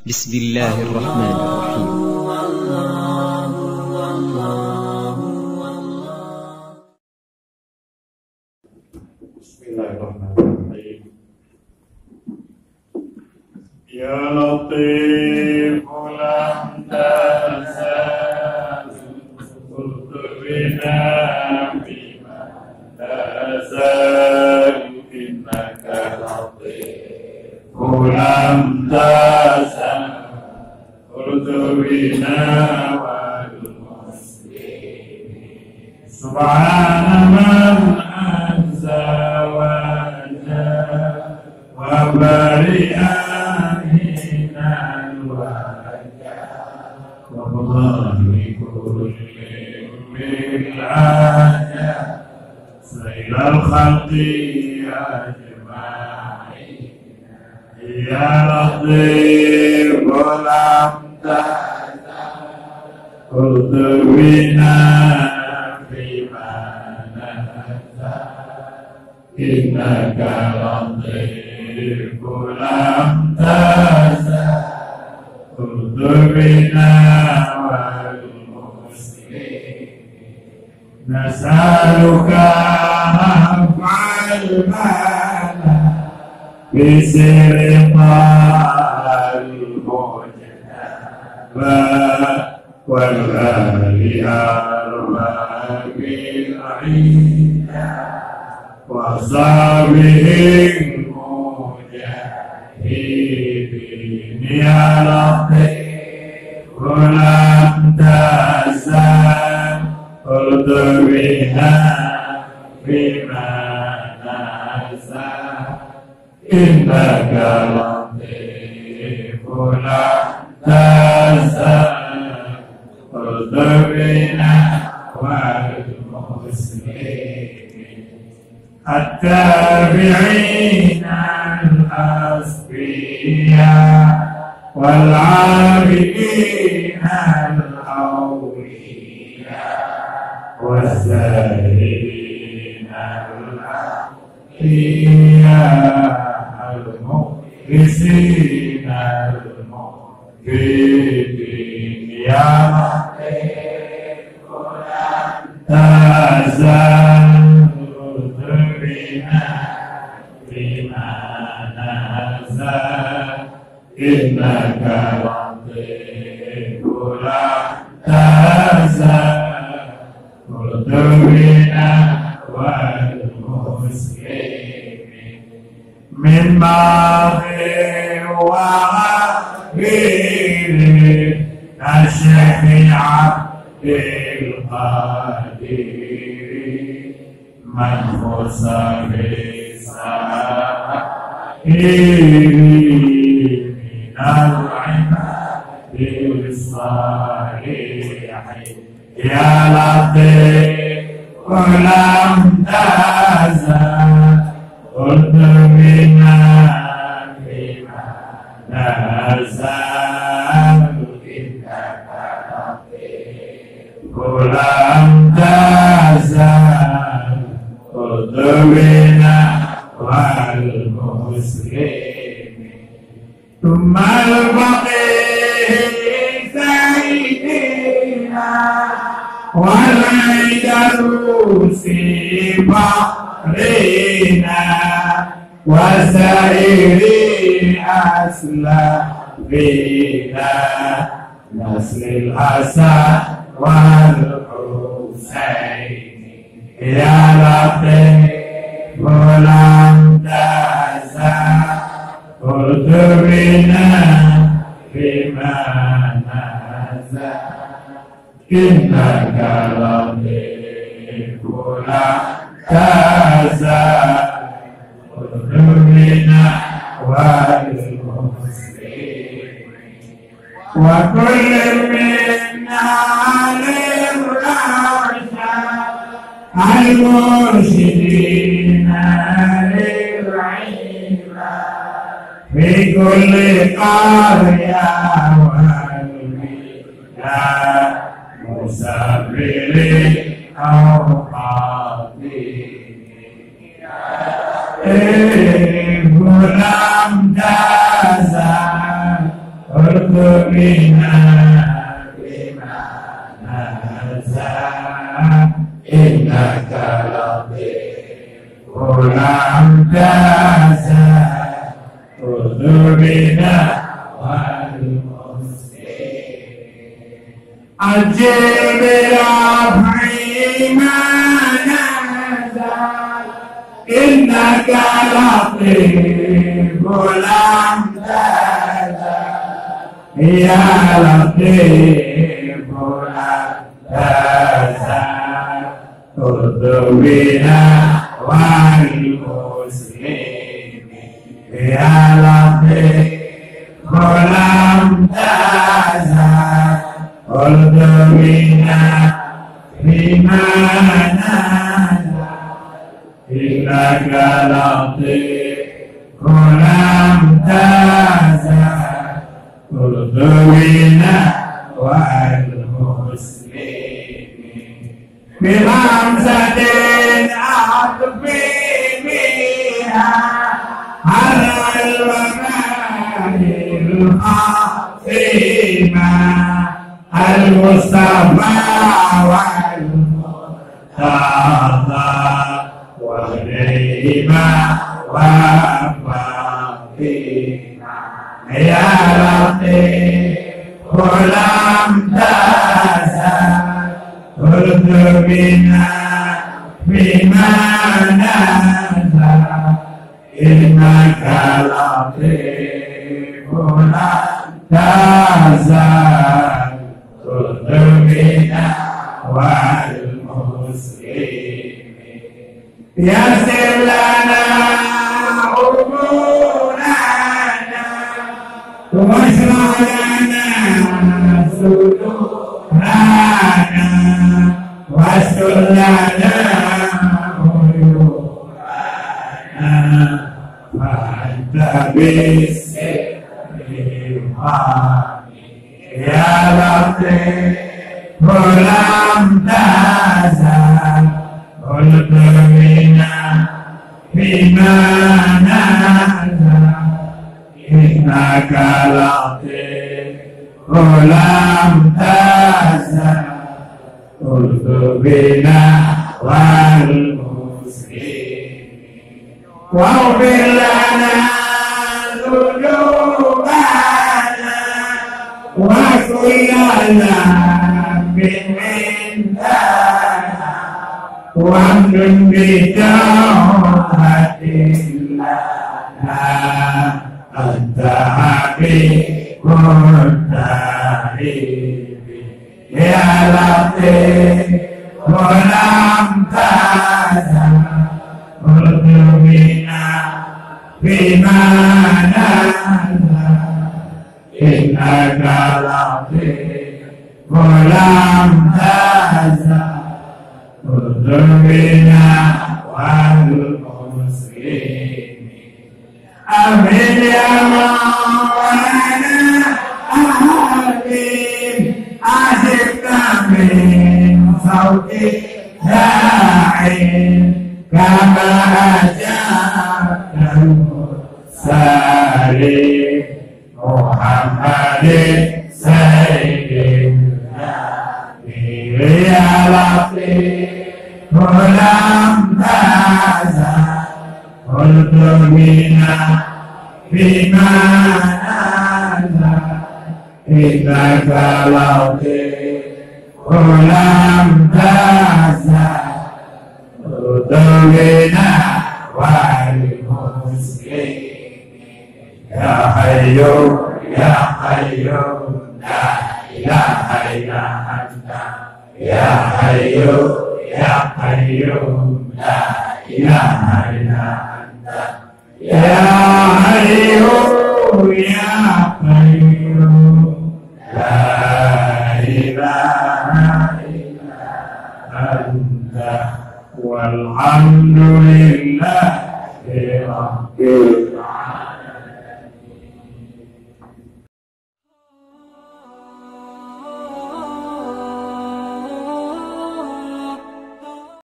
بسم الله الرحمن الرحيم. بسم الله الرحمن الرحيم. يا لطيف لم تزل تطرنا بما تزال إنك لطيف لم تزل تطرنا والمسلمين سبحان من أنزى وجاء وبرئ من الوجع والله كل بالعجب سير الخلق أجمعين يا لطيف لم تزل تطوينا فيما نزل إنك لطيف لم تزل تطوينا والمسلمين نسألك رفع المال بسر المجتبى والغالي أرباب العيد وصابه المجاهدين يا لطيف لم تزل تطوينا فيما نزل إنك لطيف لم تزل تطوينا والمسلمين التابعين الأصفياء والعارفين الأولياء والسائلين الأحياء المخلصين المؤمنين يا لطيف لم تزل بما نزل إنك لطيف لم تزل تطوينا والمسلمين من ماضي وغير الشيخ عبد القادر من خص بالسائل من العباد الصالحين يا لطيف لم تزل تطوينا فيما نزل إنك لطيف لم تزل تطوينا والمسلمين ثم البقيع سيدنا والعيدروس بحرنا وسائر أسلافنا نسل الحسن والحسين يا لطيف لم تزل تطوينا فيما نزل إنك لطيف لم تزل تطوينا والمسلمين وكل منا للرشاد المرشدين للعباد في كل قرية والبلاد مسافرين أو قاطعين لم تزل bina bima nazar innaka latif ulam jasa bina wal muslim ajib rafi manazar innaka latif ulam jasa ya latif ulam jasa bina wal muslim ya latif ulam jasa bina bimana innaka latif ulam jasa bina wal muslim bihamsatin akbimiha halal wabail khafima al-mustafa wal-muhtadha wal-rima wa-fatima ya latif ulam jasa bina bimana innaka latif ulam jasa bina wal muslim yasir lana umurana washrah lana sudurana wastur lana uyubana fa'anta bismillahirrahmanirrahim ya latif ulam jasa bina bimana innaka latif ulam jasa bina wal muslim waghfir lana dhunubana wa kullana min indana wa'amdun bida'atilana anta habibun taribi ya latif ulam jasa bina bimana innaka latif ulam jasa bina wal muslim amin ya maulana amin azibna min sauti da'in kama ajabna salim Muhammadin sayyidina ya latif ulam jasa bina bimana innaka latif ulam jasa bina wal muslim ya hayyu ya qayyum la ilaha illa anta ya hayyu ya qayyum la ilaha illa anta ya hayyu ya qayyum la ilaha illa anta walhamdulillahi rabbil